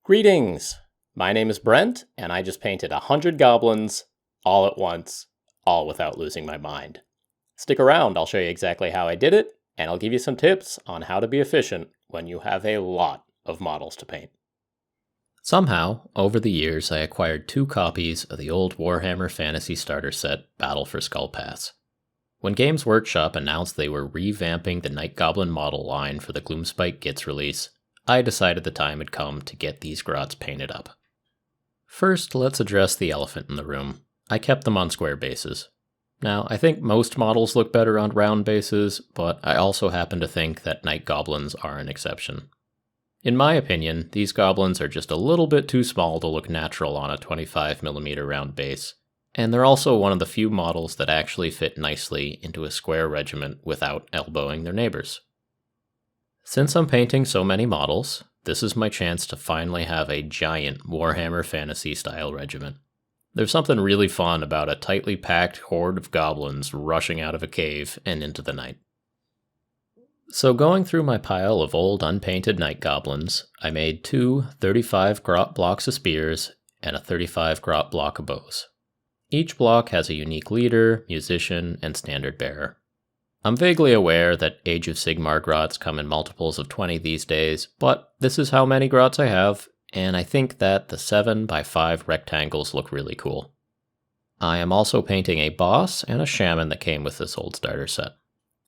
Greetings! My name is Brent, and I just painted 100 goblins, all at once, all without losing my mind. Stick around, I'll show you exactly how I did it, and I'll give you some tips on how to be efficient when you have a lot of models to paint. Somehow, over the years, I acquired 2 copies of the old Warhammer Fantasy starter set, Battle for Skull Pass. When Games Workshop announced they were revamping the Night Goblin model line for the Gloomspite Gitz release, I decided the time had come to get these grots painted up. First, let's address the elephant in the room. I kept them on square bases. Now, I think most models look better on round bases, but I also happen to think that Night Goblins are an exception. In my opinion, these goblins are just a little bit too small to look natural on a 25mm round base, and they're also one of the few models that actually fit nicely into a square regiment without elbowing their neighbors. Since I'm painting so many models, this is my chance to finally have a giant Warhammer Fantasy style regiment. There's something really fun about a tightly packed horde of goblins rushing out of a cave and into the night. So going through my pile of old unpainted night goblins, I made 2 35 grot blocks of spears and a 35 grot block of bows. Each block has a unique leader, musician, and standard bearer. I'm vaguely aware that Age of Sigmar grots come in multiples of 20 these days, but this is how many grots I have, and I think that the 7x5 rectangles look really cool. I am also painting a boss and a shaman that came with this old starter set.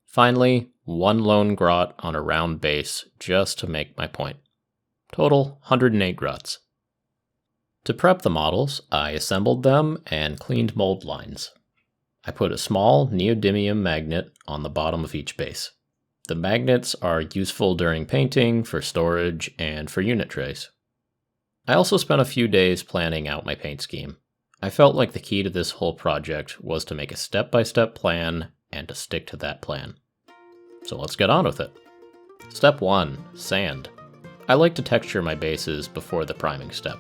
Finally, 1 lone grot on a round base, just to make my point. Total, 108 grots. To prep the models, I assembled them and cleaned mold lines. I put a small neodymium magnet on the bottom of each base. The magnets are useful during painting, for storage, and for unit trays. I also spent a few days planning out my paint scheme. I felt like the key to this whole project was to make a step-by-step plan and to stick to that plan. So let's get on with it. Step 1. Sand. I like to texture my bases before the priming step.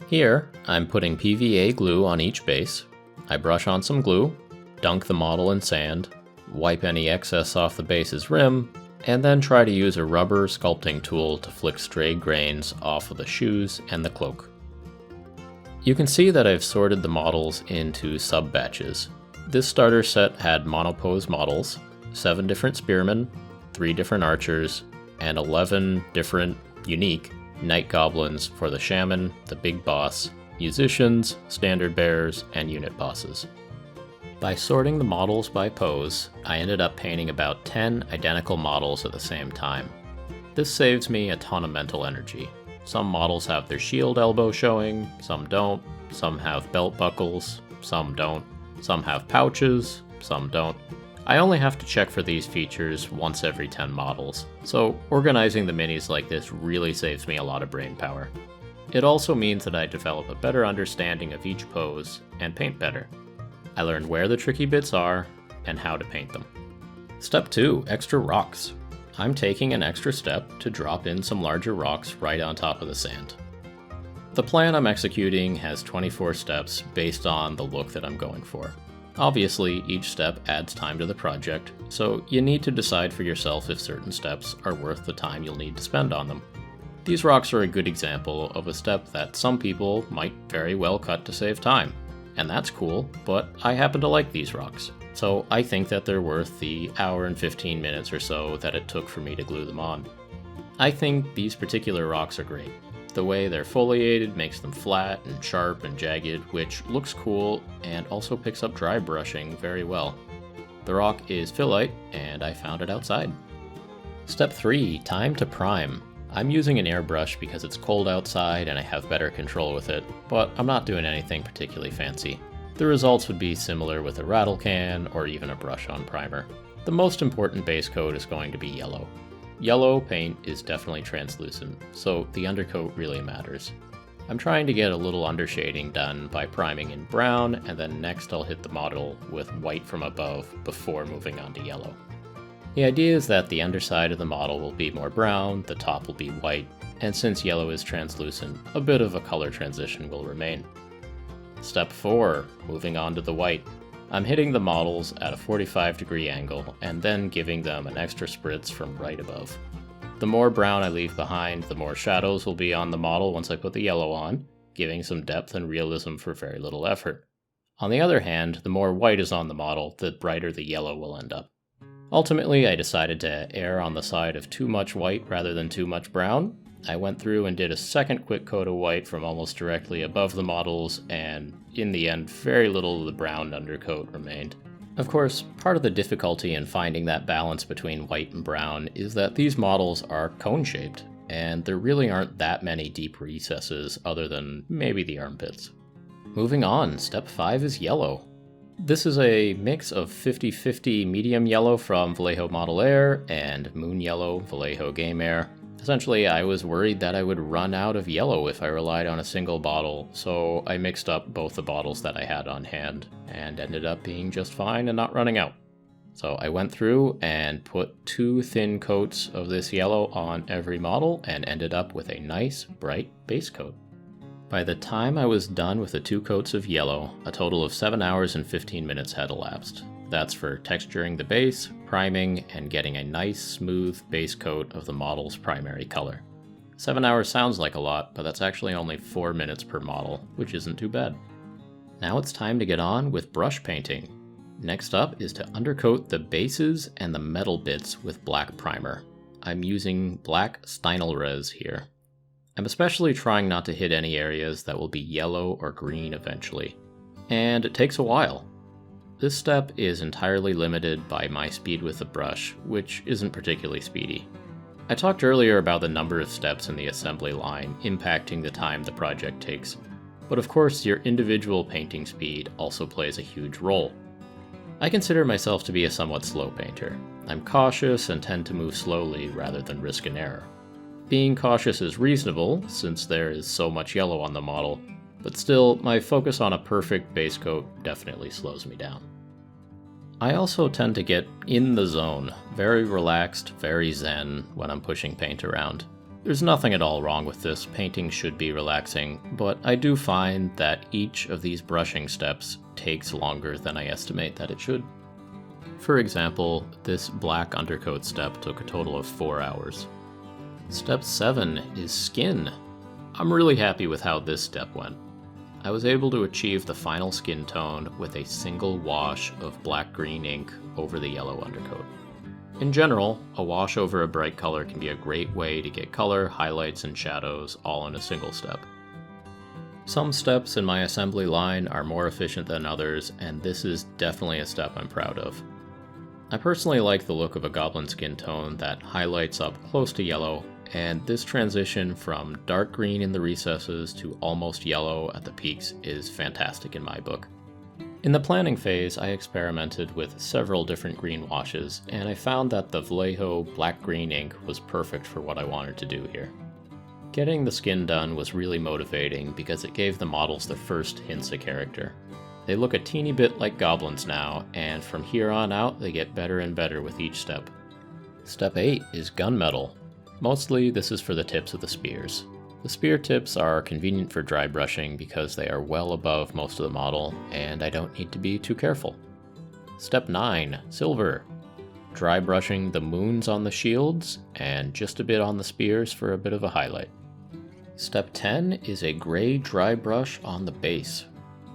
Here, I'm putting PVA glue on each base. I brush on some glue, dunk the model in sand, wipe any excess off the base's rim, and then try to use a rubber sculpting tool to flick stray grains off of the shoes and the cloak. You can see that I've sorted the models into sub-batches. This starter set had monopose models, 7 different spearmen, 3 different archers, and 11 different, unique, night goblins for the shaman, the big boss, musicians, standard bearers, and unit bosses. By sorting the models by pose, I ended up painting about 10 identical models at the same time. This saves me a ton of mental energy. Some models have their shield elbow showing, some don't, some have belt buckles, some don't, some have pouches, some don't. I only have to check for these features once every 10 models, so organizing the minis like this really saves me a lot of brain power. It also means that I develop a better understanding of each pose and paint better. I learn where the tricky bits are and how to paint them. Step 2. Extra rocks. I'm taking an extra step to drop in some larger rocks right on top of the sand. The plan I'm executing has 24 steps based on the look that I'm going for. Obviously, each step adds time to the project, so you need to decide for yourself if certain steps are worth the time you'll need to spend on them. These rocks are a good example of a step that some people might very well cut to save time. And that's cool, but I happen to like these rocks, so I think that they're worth the hour and 15 minutes or so that it took for me to glue them on. I think these particular rocks are great. The way they're foliated makes them flat and sharp and jagged, which looks cool and also picks up dry brushing very well. The rock is phyllite, and I found it outside. Step 3. Time to prime. I'm using an airbrush because it's cold outside and I have better control with it, but I'm not doing anything particularly fancy. The results would be similar with a rattle can or even a brush-on primer. The most important base coat is going to be yellow. Yellow paint is definitely translucent, so the undercoat really matters. I'm trying to get a little undershading done by priming in brown, and then next I'll hit the model with white from above before moving on to yellow. The idea is that the underside of the model will be more brown, the top will be white, and since yellow is translucent, a bit of a color transition will remain. Step 4. Moving on to the white. I'm hitting the models at a 45-degree angle and then giving them an extra spritz from right above. The more brown I leave behind, the more shadows will be on the model once I put the yellow on, giving some depth and realism for very little effort. On the other hand, the more white is on the model, the brighter the yellow will end up. Ultimately, I decided to err on the side of too much white rather than too much brown. I went through and did a second quick coat of white from almost directly above the models, and in the end, very little of the brown undercoat remained. Of course, part of the difficulty in finding that balance between white and brown is that these models are cone-shaped, and there really aren't that many deep recesses other than maybe the armpits. Moving on, step 5 is yellow. This is a mix of 50-50 medium yellow from Vallejo Model Air and moon yellow Vallejo Game Air. Essentially, I was worried that I would run out of yellow if I relied on a single bottle, so I mixed up both the bottles that I had on hand, and ended up being just fine and not running out. So I went through and put 2 thin coats of this yellow on every model and ended up with a nice, bright base coat. By the time I was done with the 2 coats of yellow, a total of 7 hours and 15 minutes had elapsed. That's for texturing the base, priming, and getting a nice, smooth base coat of the model's primary color. 7 hours sounds like a lot, but that's actually only 4 minutes per model, which isn't too bad. Now it's time to get on with brush painting. Next up is to undercoat the bases and the metal bits with black primer. I'm using black Stynylrez here. I'm especially trying not to hit any areas that will be yellow or green eventually. And it takes a while. This step is entirely limited by my speed with the brush, which isn't particularly speedy. I talked earlier about the number of steps in the assembly line impacting the time the project takes, but of course your individual painting speed also plays a huge role. I consider myself to be a somewhat slow painter. I'm cautious and tend to move slowly rather than risk an error. Being cautious is reasonable, since there is so much yellow on the model, but still, my focus on a perfect base coat definitely slows me down. I also tend to get in the zone, very relaxed, very zen when I'm pushing paint around. There's nothing at all wrong with this, painting should be relaxing, but I do find that each of these brushing steps takes longer than I estimate that it should. For example, this black undercoat step took a total of 4 hours. Step 7 is skin. I'm really happy with how this step went. I was able to achieve the final skin tone with a single wash of black-green ink over the yellow undercoat. In general, a wash over a bright color can be a great way to get color, highlights, and shadows all in a single step. Some steps in my assembly line are more efficient than others, and this is definitely a step I'm proud of. I personally like the look of a goblin skin tone that highlights up close to yellow, and this transition from dark green in the recesses to almost yellow at the peaks is fantastic in my book. In the planning phase, I experimented with several different green washes, and I found that the Vallejo black-green ink was perfect for what I wanted to do here. Getting the skin done was really motivating because it gave the models their first hints of character. They look a teeny bit like goblins now, and from here on out they get better and better with each step. Step 8 is gunmetal. Mostly this is for the tips of the spears. The spear tips are convenient for dry brushing because they are well above most of the model, and I don't need to be too careful. Step 9, silver. Dry brushing the moons on the shields, and just a bit on the spears for a bit of a highlight. Step 10 is a gray dry brush on the base.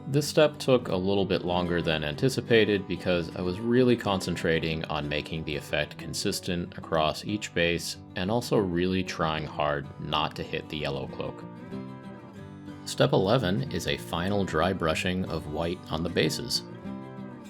This step took a little bit longer than anticipated because I was really concentrating on making the effect consistent across each base and also really trying hard not to hit the yellow cloak. Step 11 is a final dry brushing of white on the bases.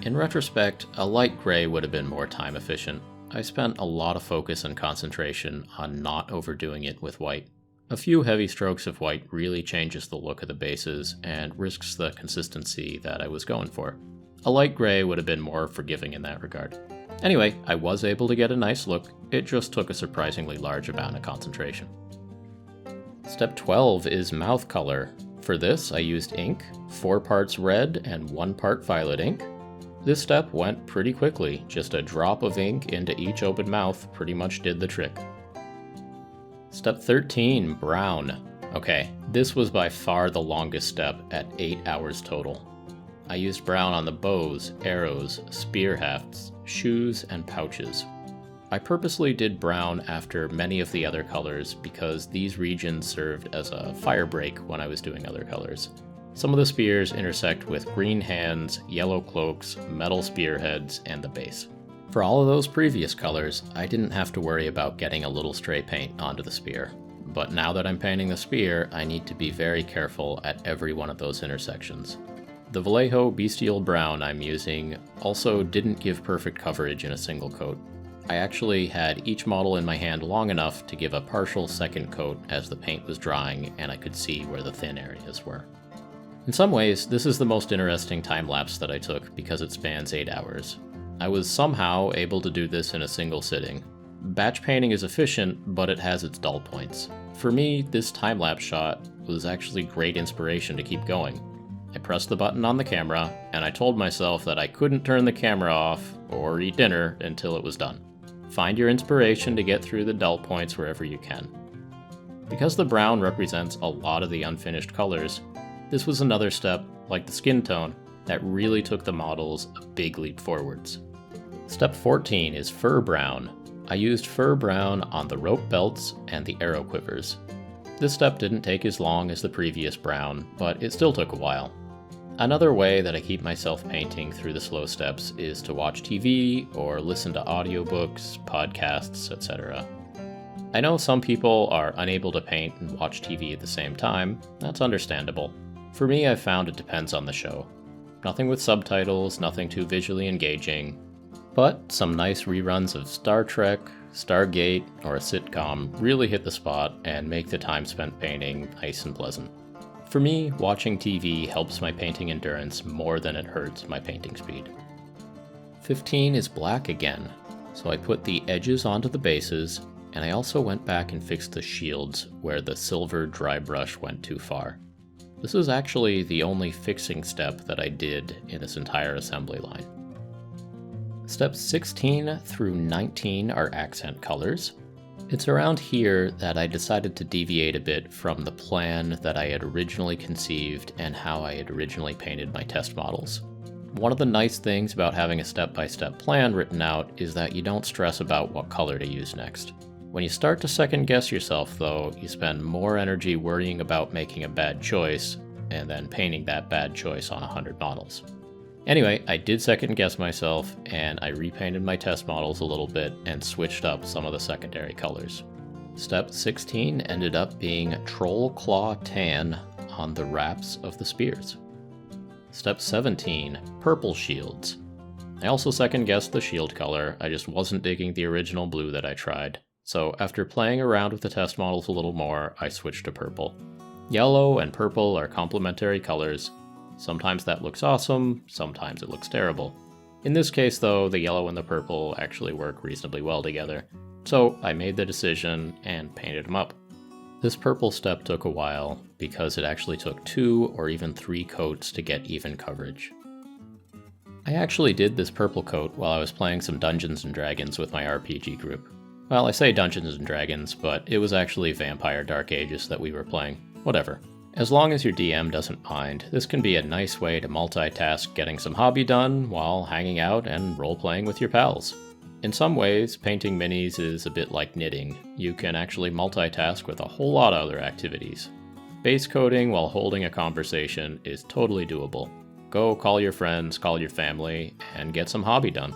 In retrospect, a light gray would have been more time efficient. I spent a lot of focus and concentration on not overdoing it with white. A few heavy strokes of white really changes the look of the bases and risks the consistency that I was going for. A light gray would have been more forgiving in that regard. Anyway, I was able to get a nice look, it just took a surprisingly large amount of concentration. Step 12 is mouth color. For this, I used ink, 4 parts red and 1 part violet ink. This step went pretty quickly, just a drop of ink into each open mouth pretty much did the trick. Step 13, brown. Okay, this was by far the longest step at 8 hours total. I used brown on the bows, arrows, spear hafts, shoes, and pouches. I purposely did brown after many of the other colors because these regions served as a fire break when I was doing other colors. Some of the spears intersect with green hands, yellow cloaks, metal spearheads, and the base. For all of those previous colors, I didn't have to worry about getting a little stray paint onto the spear. But now that I'm painting the spear, I need to be very careful at every one of those intersections. The Vallejo Bestial Brown I'm using also didn't give perfect coverage in a single coat. I actually had each model in my hand long enough to give a partial second coat as the paint was drying and I could see where the thin areas were. In some ways, this is the most interesting time-lapse that I took because it spans 8 hours. I was somehow able to do this in a single sitting. Batch painting is efficient, but it has its dull points. For me, this time-lapse shot was actually great inspiration to keep going. I pressed the button on the camera, and I told myself that I couldn't turn the camera off or eat dinner until it was done. Find your inspiration to get through the dull points wherever you can. Because the brown represents a lot of the unfinished colors, this was another step, like the skin tone, that really took the models a big leap forwards. Step 14 is fur brown. I used fur brown on the rope belts and the arrow quivers. This step didn't take as long as the previous brown, but it still took a while. Another way that I keep myself painting through the slow steps is to watch TV or listen to audiobooks, podcasts, etc. I know some people are unable to paint and watch TV at the same time. That's understandable. For me, I've found it depends on the show. Nothing with subtitles, nothing too visually engaging, but some nice reruns of Star Trek, Stargate, or a sitcom really hit the spot and make the time spent painting nice and pleasant. For me, watching TV helps my painting endurance more than it hurts my painting speed. 15 is black again, so I put the edges onto the bases, and I also went back and fixed the shields where the silver dry brush went too far. This is actually the only fixing step that I did in this entire assembly line. Steps 16 through 19 are accent colors. It's around here that I decided to deviate a bit from the plan that I had originally conceived and how I had originally painted my test models. One of the nice things about having a step-by-step plan written out is that you don't stress about what color to use next. When you start to second guess yourself, though, you spend more energy worrying about making a bad choice and then painting that bad choice on 100 models. Anyway, I did second guess myself, and I repainted my test models a little bit and switched up some of the secondary colors. Step 16 ended up being Troll Claw Tan on the wraps of the spears. Step 17, Purple Shields. I also second guessed the shield color, I just wasn't digging the original blue that I tried. So after playing around with the test models a little more, I switched to purple. Yellow and purple are complementary colors. Sometimes that looks awesome, sometimes it looks terrible. In this case though, the yellow and the purple actually work reasonably well together. So I made the decision and painted them up. This purple step took a while because it actually took 2 or even 3 coats to get even coverage. I actually did this purple coat while I was playing some Dungeons & Dragons with my RPG group. Well, I say Dungeons & Dragons, but it was actually Vampire Dark Ages that we were playing. Whatever. As long as your DM doesn't mind, this can be a nice way to multitask getting some hobby done while hanging out and role-playing with your pals. In some ways, painting minis is a bit like knitting. You can actually multitask with a whole lot of other activities. Base coating while holding a conversation is totally doable. Go call your friends, call your family, and get some hobby done.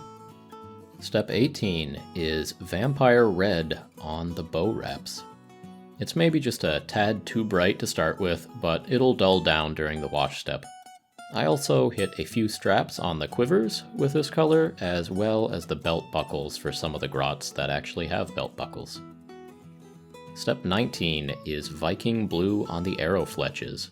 Step 18 is Vampire Red on the bow wraps. It's maybe just a tad too bright to start with, but it'll dull down during the wash step. I also hit a few straps on the quivers with this color, as well as the belt buckles for some of the grots that actually have belt buckles. Step 19 is Viking Blue on the arrow fletches.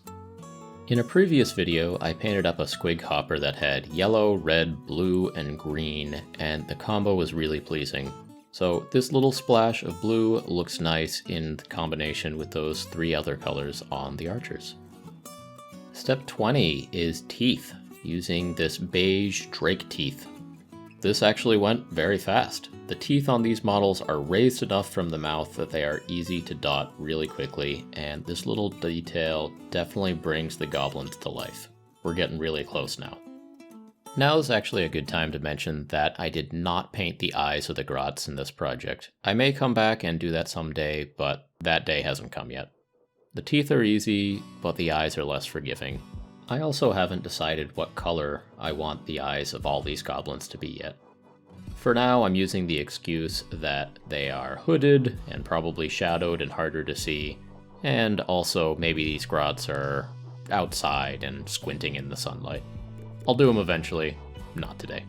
In a previous video, I painted up a squig hopper that had yellow, red, blue, and green, and the combo was really pleasing. So this little splash of blue looks nice in combination with those 3 other colors on the archers. Step 20 is teeth, using this beige drake teeth. This actually went very fast. The teeth on these models are raised enough from the mouth that they are easy to dot really quickly, and this little detail definitely brings the goblins to life. We're getting really close now. Now is actually a good time to mention that I did not paint the eyes of the grots in this project. I may come back and do that someday, but that day hasn't come yet. The teeth are easy, but the eyes are less forgiving. I also haven't decided what color I want the eyes of all these goblins to be yet. For now, I'm using the excuse that they are hooded and probably shadowed and harder to see, and also maybe these grots are outside and squinting in the sunlight. I'll do them eventually, not today.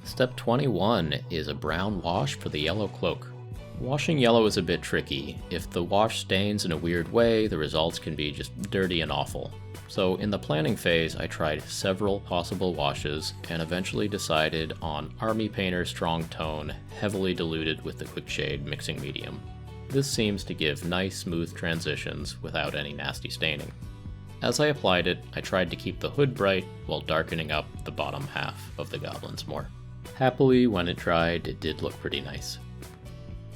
Step 21 is a brown wash for the yellow cloak. Washing yellow is a bit tricky. If the wash stains in a weird way, the results can be just dirty and awful. So in the planning phase, I tried several possible washes and eventually decided on Army Painter Strong Tone, heavily diluted with the Quick Shade mixing medium. This seems to give nice smooth transitions without any nasty staining. As I applied it, I tried to keep the hood bright while darkening up the bottom half of the goblins more. Happily, when it dried, it did look pretty nice.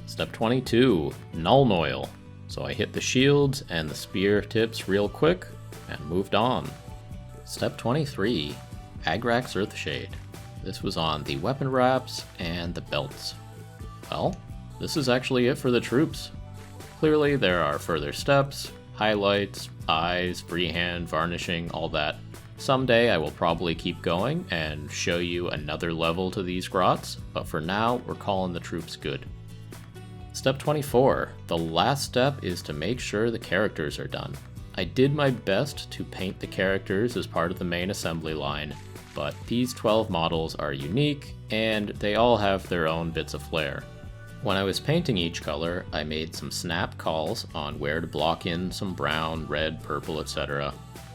Step 22, Null Oil. So I hit the shields and the spear tips real quick and moved on. Step 23, Agrax Earthshade. This was on the weapon wraps and the belts. Well, this is actually it for the troops. Clearly there are further steps, highlights, eyes, freehand, varnishing, all that. Someday I will probably keep going and show you another level to these grots, but for now we're calling the troops good. Step 24. The last step is to make sure the characters are done. I did my best to paint the characters as part of the main assembly line, but these 12 models are unique and they all have their own bits of flair. When I was painting each color, I made some snap calls on where to block in some brown, red, purple, etc.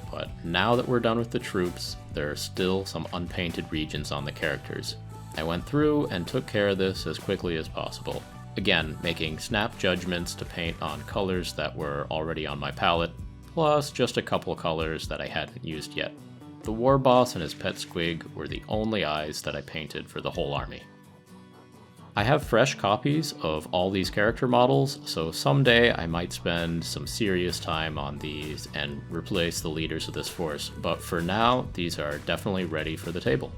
But now that we're done with the troops, there are still some unpainted regions on the characters. I went through and took care of this as quickly as possible. Again, making snap judgments to paint on colors that were already on my palette, plus just a couple colors that I hadn't used yet. The war boss and his pet squig were the only eyes that I painted for the whole army. I have fresh copies of all these character models, so someday I might spend some serious time on these and replace the leaders of this force, but for now, these are definitely ready for the table.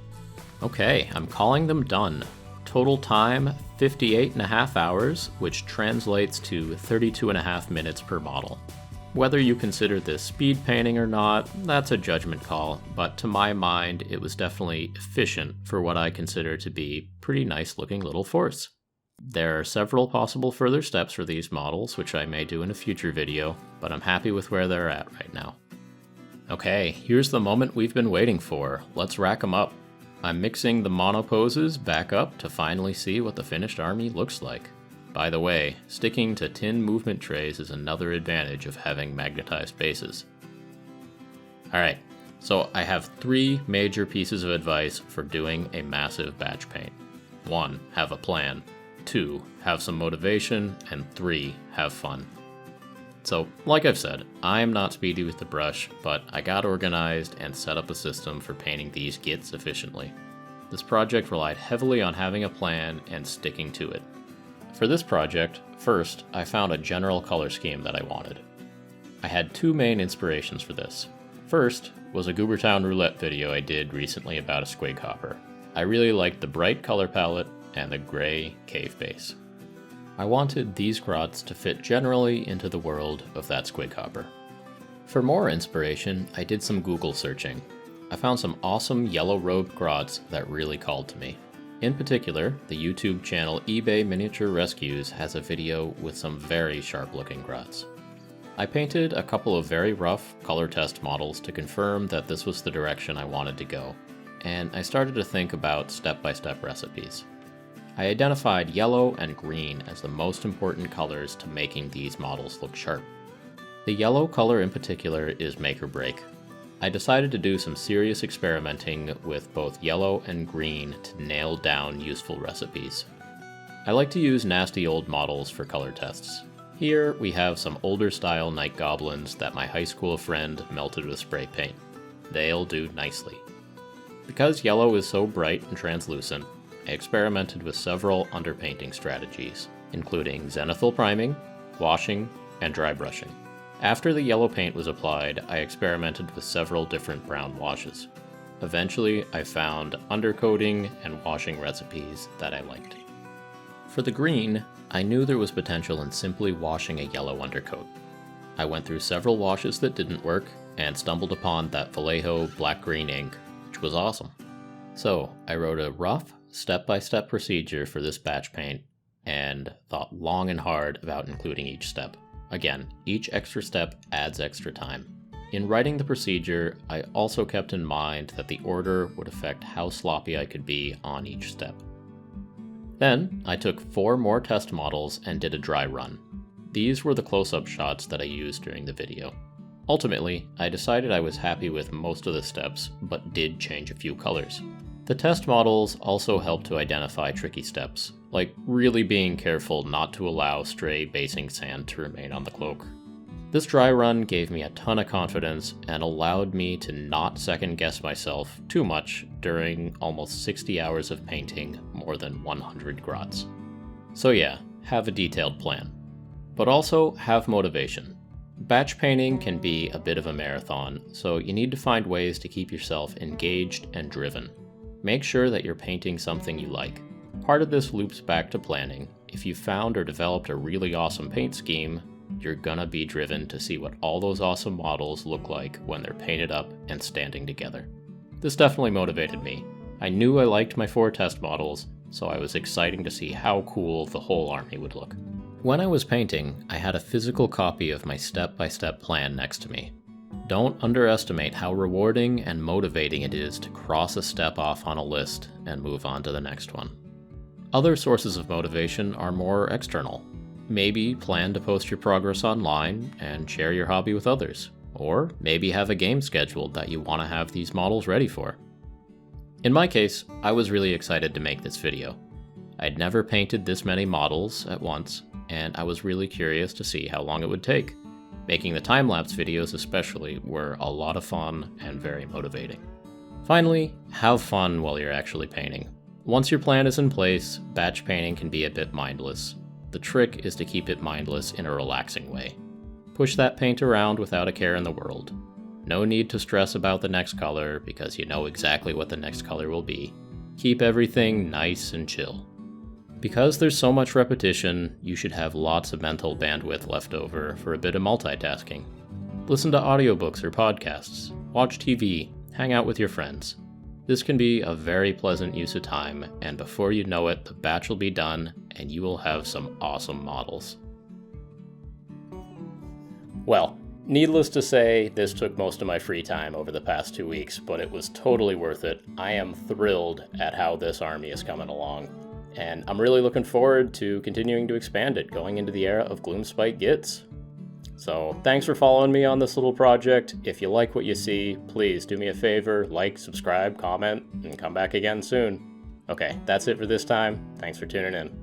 Okay, I'm calling them done. Total time, 58.5 hours, which translates to 32.5 minutes per model. Whether you consider this speed painting or not, that's a judgment call, but to my mind, it was definitely efficient for what I consider to be pretty nice looking little force. There are several possible further steps for these models, which I may do in a future video, but I'm happy with where they're at right now. Okay, here's the moment we've been waiting for. Let's rack them up. I'm mixing the mono poses back up to finally see what the finished army looks like. By the way, sticking to tin movement trays is another advantage of having magnetized bases. Alright, so I have 3 major pieces of advice for doing a massive batch paint. 1. Have a plan. 2. Have some motivation. And 3. Have fun. So, like I've said, I am not speedy with the brush, but I got organized and set up a system for painting these Gitz efficiently. This project relied heavily on having a plan and sticking to it. For this project, first, I found a general color scheme that I wanted. I had 2 main inspirations for this. First was a Goobertown roulette video I did recently about a squig hopper. I really liked the bright color palette and the gray cave base. I wanted these grots to fit generally into the world of that squig hopper. For more inspiration, I did some Google searching. I found some awesome yellow-robed grots that really called to me. In particular, the YouTube channel eBay Miniature Rescues has a video with some very sharp-looking grots. I painted a couple of very rough color test models to confirm that this was the direction I wanted to go, and I started to think about step-by-step recipes. I identified yellow and green as the most important colors to making these models look sharp. The yellow color in particular is make or break. I decided to do some serious experimenting with both yellow and green to nail down useful recipes. I like to use nasty old models for color tests. Here we have some older style night goblins that my high school friend melted with spray paint. They'll do nicely. Because yellow is so bright and translucent, I experimented with several underpainting strategies, including zenithal priming, washing, and dry brushing. After the yellow paint was applied, I experimented with several different brown washes. eventually I found undercoating and washing recipes that I liked. For the green, I knew there was potential in simply washing a yellow undercoat. I went through several washes that didn't work and stumbled upon that Vallejo black-green ink, which was awesome. So I wrote a rough, step-by-step procedure for this batch paint and thought long and hard about including each step. Again, each extra step adds extra time. In writing the procedure, I also kept in mind that the order would affect how sloppy I could be on each step. Then, I took 4 more test models and did a dry run. These were the close-up shots that I used during the video. Ultimately, I decided I was happy with most of the steps, but did change a few colors. The test models also helped to identify tricky steps, like really being careful not to allow stray basing sand to remain on the cloak. This dry run gave me a ton of confidence and allowed me to not second guess myself too much during almost 60 hours of painting more than 100 grots. So yeah, have a detailed plan. But also have motivation. Batch painting can be a bit of a marathon, so you need to find ways to keep yourself engaged and driven. Make sure that you're painting something you like. Part of this loops back to planning. If you found or developed a really awesome paint scheme, you're gonna be driven to see what all those awesome models look like when they're painted up and standing together. This definitely motivated me. I knew I liked my 4 test models, so I was excited to see how cool the whole army would look. When I was painting, I had a physical copy of my step-by-step plan next to me. Don't underestimate how rewarding and motivating it is to cross a step off on a list and move on to the next one. Other sources of motivation are more external. Maybe plan to post your progress online and share your hobby with others, or maybe have a game scheduled that you want to have these models ready for. In my case, I was really excited to make this video. I'd never painted this many models at once, and I was really curious to see how long it would take. Making the time-lapse videos especially were a lot of fun and very motivating. Finally, have fun while you're actually painting. Once your plan is in place, batch painting can be a bit mindless. The trick is to keep it mindless in a relaxing way. Push that paint around without a care in the world. No need to stress about the next color because you know exactly what the next color will be. Keep everything nice and chill. Because there's so much repetition, you should have lots of mental bandwidth left over for a bit of multitasking. Listen to audiobooks or podcasts, watch TV, hang out with your friends. This can be a very pleasant use of time, and before you know it, the batch will be done, and you will have some awesome models. Well, needless to say, this took most of my free time over the past 2 weeks, but it was totally worth it. I am thrilled at how this army is coming along, and I'm really looking forward to continuing to expand it, going into the era of Gloomspite Gitz. So thanks for following me on this little project. If you like what you see, please do me a favor, like, subscribe, comment, and come back again soon. Okay, that's it for this time. Thanks for tuning in.